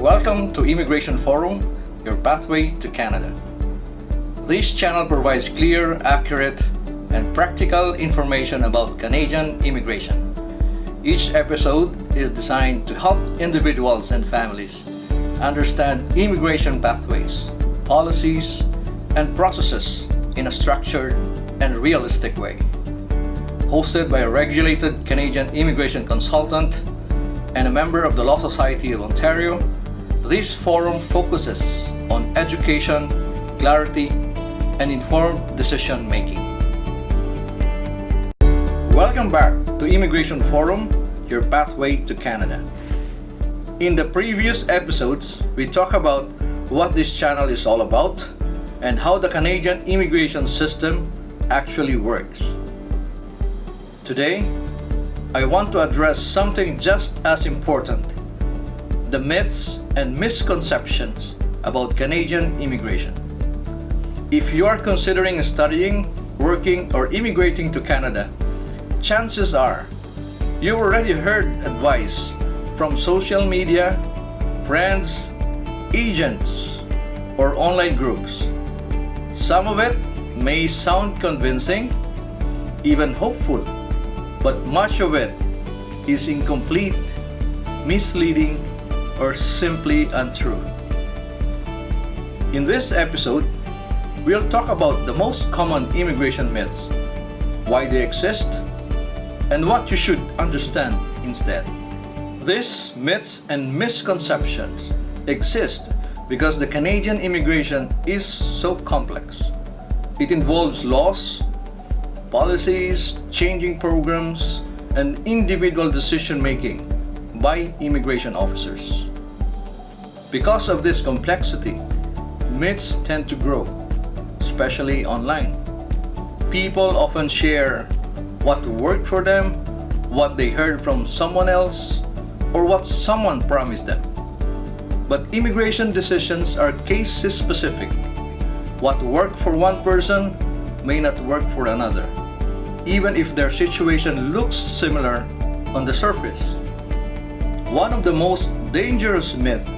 Welcome to Immigration Forum, your pathway to Canada. This channel provides clear, accurate, and practical information about Canadian immigration. Each episode is designed to help individuals and families understand immigration pathways, policies, and processes in a structured and realistic way. Hosted by a regulated Canadian immigration consultant and a member of the Law Society of Ontario, this forum focuses on education, clarity, and informed decision making. Welcome back to Immigration Forum, your pathway to Canada. In the previous episodes, we talked about what this channel is all about and how the Canadian immigration system actually works. Today, I want to address something just as important: the myths and misconceptions about Canadian immigration. If you are considering studying, working, or immigrating to Canada, chances are you already heard advice from social media, friends, agents, or online groups. Some of it may sound convincing, even hopeful, but much of it is incomplete, misleading, or simply untrue. In this episode, we'll talk about the most common immigration myths, why they exist, and what you should understand instead. These myths and misconceptions exist because the Canadian immigration is so complex. It involves laws, policies, changing programs, and individual decision-making by immigration officers. Because of this complexity, myths tend to grow, especially online. People often share what worked for them, what they heard from someone else, or what someone promised them. But immigration decisions are case-specific. What worked for one person may not work for another, even if their situation looks similar on the surface. One of the most dangerous myths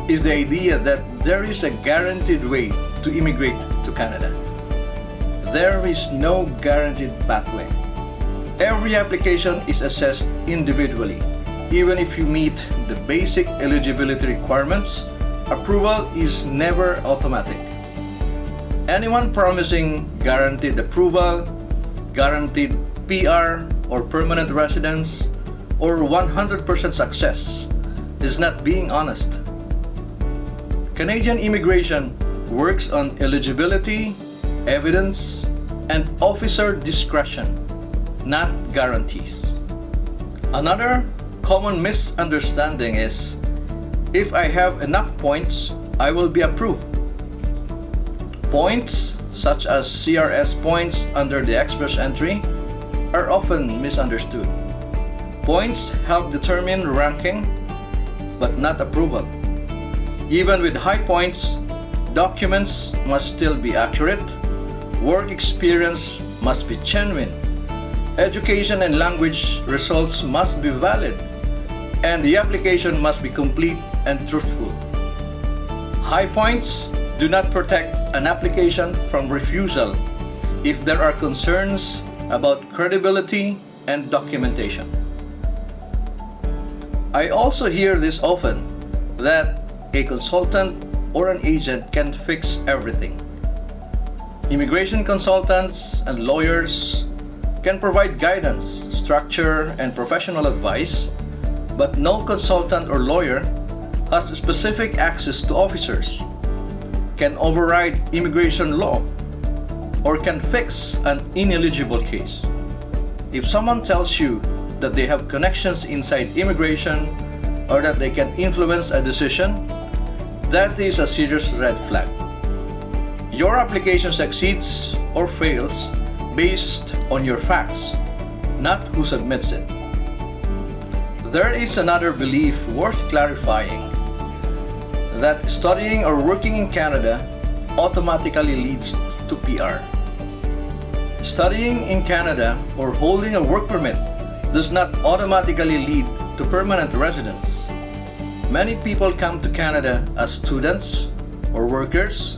is the idea that there is a guaranteed way to immigrate to Canada. There is no guaranteed pathway. Every application is assessed individually. Even if you meet the basic eligibility requirements, approval is never automatic. Anyone promising guaranteed approval, guaranteed PR or permanent residence, or 100% success is not being honest. Canadian immigration works on eligibility, evidence, and officer discretion, not guarantees. Another common misunderstanding is, if I have enough points, I will be approved. Points, such as CRS points under the express entry, are often misunderstood. Points help determine ranking, but not approval. Even with high points, documents must still be accurate, work experience must be genuine, education and language results must be valid, and the application must be complete and truthful. High points do not protect an application from refusal if there are concerns about credibility and documentation. I also hear this often, that a consultant or an agent can fix everything. Immigration consultants and lawyers can provide guidance, structure, and professional advice, but no consultant or lawyer has specific access to officers, can override immigration law, or can fix an ineligible case. If someone tells you that they have connections inside immigration or that they can influence a decision, that is a serious red flag. Your application succeeds or fails based on your facts, not who submits it. There is another belief worth clarifying, that studying or working in Canada automatically leads to PR. Studying in Canada or holding a work permit does not automatically lead to permanent residence. Many people come to Canada as students or workers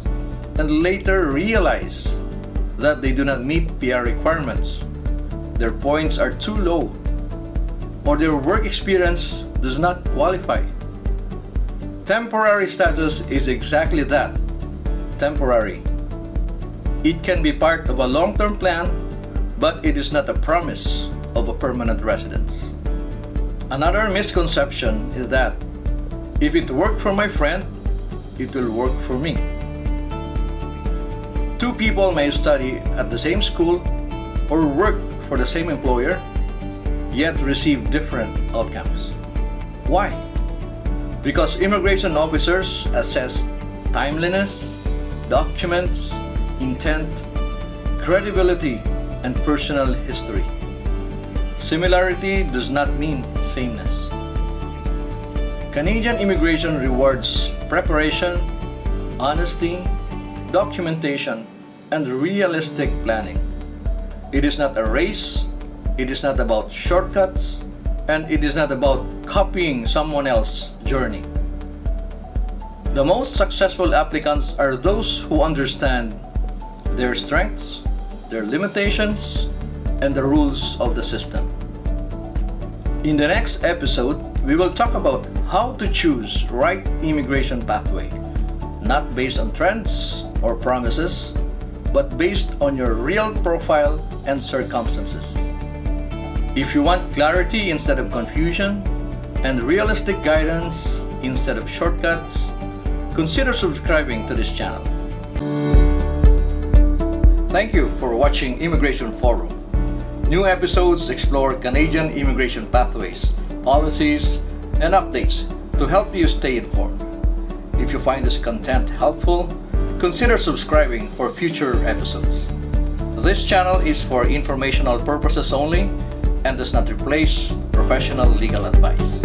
and later realize that they do not meet PR requirements. Their points are too low, or their work experience does not qualify. Temporary status is exactly that, temporary. It can be part of a long-term plan, but it is not a promise of a permanent residence. Another misconception is that if it worked for my friend, it will work for me. Two people may study at the same school or work for the same employer, yet receive different outcomes. Why? Because immigration officers assess timeliness, documents, intent, credibility, and personal history. Similarity does not mean sameness. Canadian immigration rewards preparation, honesty, documentation, and realistic planning. It is not a race, it is not about shortcuts, and it is not about copying someone else's journey. The most successful applicants are those who understand their strengths, their limitations, and the rules of the system. In the next episode, we will talk about how to choose right immigration pathway, not based on trends or promises, but based on your real profile and circumstances. If you want clarity instead of confusion and realistic guidance instead of shortcuts, consider subscribing to this channel. Thank you for watching Immigration Forum. New episodes explore Canadian immigration pathways, policies, and updates to help you stay informed. If you find this content helpful, consider subscribing for future episodes. This channel is for informational purposes only and does not replace professional legal advice.